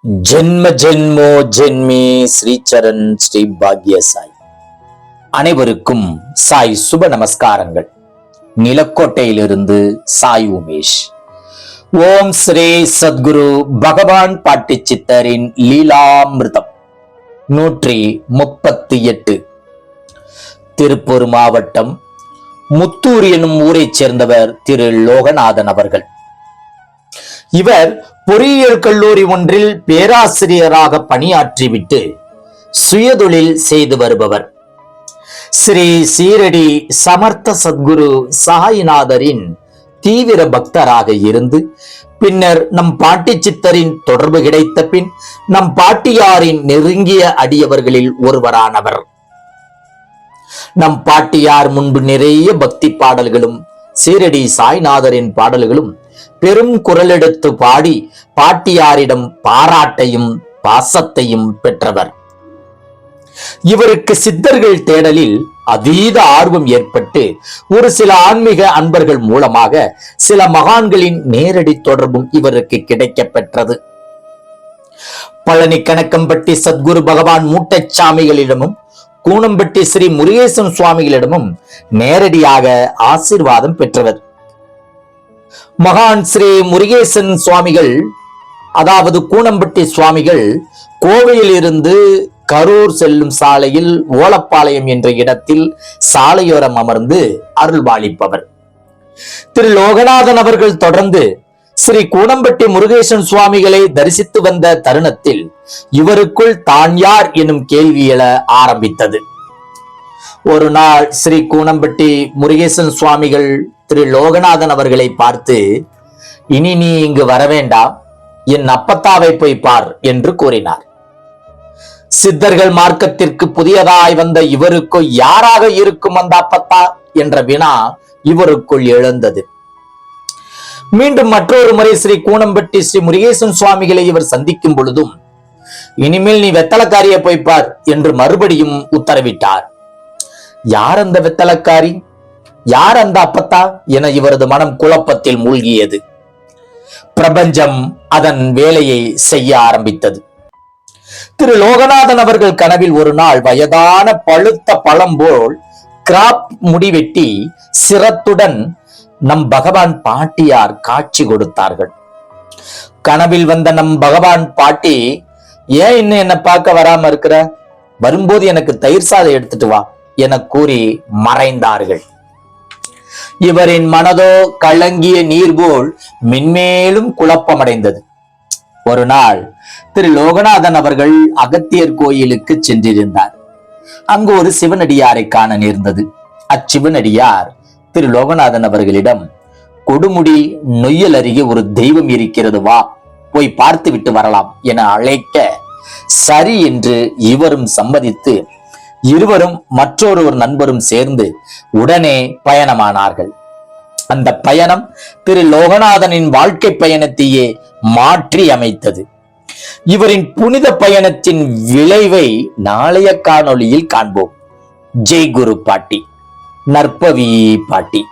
ஜென்ம ஜென்மோ ஜென்மி ஸ்ரீச்சரண் ஸ்ரீ பாக்ய சாய். அனைவருக்கும் சாய் சுப நமஸ்காரங்கள். நிலக்கோட்டையிலிருந்து சாய் உமேஷ். ஓம் ஸ்ரீ சத்குரு பகவான் பாட்டி சித்தரின் லீலாமிருதம் 138. திருப்பூர் மாவட்டம் முத்தூர் எனும் ஊரைச் சேர்ந்தவர் திரு லோகநாதன் அவர்கள். இவர் பொறியியல் கல்லூரி ஒன்றில் பேராசிரியராக பணியாற்றிவிட்டு சுயதொழில் செய்து வருபவர். ஸ்ரீ சீரடி சமர்த்த சத்குரு சாய்நாதரின் தீவிர பக்தராக இருந்து பின்னர் நம் பாட்டி சித்தரின் தொடர்பு கிடைத்த பின் நம் பாட்டியாரின் நெருங்கிய அடியவர்களில் ஒருவரானவர். நம் பாட்டியார் முன்பு நிறைய பக்தி பாடல்களும் சீரடி சாய்நாதரின் பாடல்களும் பெரும் குரல் எடுத்து பாடி பாட்டியாரிடம் பாராட்டையும் பாசத்தையும் பெற்றவர். இவருக்கு சித்தர்கள் தேடலில் அதீத ஆர்வம் ஏற்பட்டு ஒரு சில ஆன்மீக அன்பர்கள் மூலமாக சில மகான்களின் நேரடி தொடர்பும் இவருக்கு கிடைக்க பெற்றது. பழனி கணக்கம்பட்டி சத்குரு பகவான் மூட்டைச்சாமிகளிடமும் கூனம்பட்டி ஸ்ரீ முருகேசன் சுவாமிகளிடமும் நேரடியாக ஆசீர்வாதம் பெற்றவர். மகான் ஸ்ரீ முருகேசன் சுவாமிகள், அதாவது கூனம்பட்டி சுவாமிகள், கோவையில் இருந்து கரூர் செல்லும் சாலையில் ஓலப்பாளையம் என்ற இடத்தில் சாலையோரம் அமர்ந்து அருள்பாலிப்பவர். திரு லோகநாதன் அவர்கள் தொடர்ந்து ஸ்ரீ கூனம்பட்டி முருகேசன் சுவாமிகளை தரிசித்து வந்த தருணத்தில் இவருக்குள் தான் யார் எனும் கேள்வி எழ ஆரம்பித்தது. ஒரு நாள் ஸ்ரீ கூனம்பட்டி முருகேசன் சுவாமிகள் திரு லோகநாதன் அவர்களை பார்த்து, இனி நீ இங்கு வர வேண்டாம், என் அப்பத்தாவை போய் பார் என்று கூறினார். சித்தர்கள் மார்க்கத்திற்கு புதியதாய் வந்த இவருக்கு யாராக இருக்கும் அந்த அப்பத்தா என்ற வினா இவருக்குள் எழுந்தது. மீண்டும் மற்றொரு முறை ஸ்ரீ கூனம்பட்டி ஸ்ரீ முருகேசன் சுவாமிகளை இவர் சந்திக்கும் பொழுதும், இனிமேல் நீ வெத்தலக்காரிய போய் பார் என்று மறுபடியும் உத்தரவிட்டார். யார் அந்த வெத்தலக்காரி, யார் அந்த அப்பத்தா என இவரது மனம் குழப்பத்தில் மூழ்கியது. பிரபஞ்சம் அதன் வேலையை செய்ய ஆரம்பித்தது. திரு லோகநாதன் அவர்கள் கனவில் ஒரு நாள் வயதான பழுத்த பழம் போல் கிராப் முடிவெட்டி சிரத்துடன் நம் பகவான் பாட்டியார் காட்சி கொடுத்தார்கள். கனவில் வந்த நம் பகவான் பாட்டி, ஏன் இன்னும் என்ன பார்க்க வராம இருக்கிற, வரும்போது எனக்கு தயிர் சாதம் எடுத்துட்டு வா என கூறி மறைந்தார்கள். இவரின் மனதோ கலங்கிய நீர் போல் மென்மேலும் குழப்பமடைந்தது. ஒரு நாள் திரு லோகநாதன் அவர்கள் அகத்தியர் கோயிலுக்கு சென்றிருந்தார். அங்கு ஒரு சிவனடியாரை காண நேர்ந்தது. அச்சிவனடியார் திரு லோகநாதன் அவர்களிடம், கொடுமுடி நொய்யல் அருகே ஒரு தெய்வம் இருக்கிறது, வா போய் பார்த்து விட்டு வரலாம் என அழைக்க சரி என்று இவரும் சம்மதித்து இருவரும் மற்றொரு நண்பரும் சேர்ந்து உடனே பயணமானார்கள். அந்த பயணம் திரு லோகநாதனின் வாழ்க்கை பயணத்தையே மாற்றி அமைத்தது. இவரின் புனித பயணத்தின் விளைவை நாளைய காணொளியில் காண்போம். ஜெய் குரு பாட்டி, நற்பவி பாட்டி.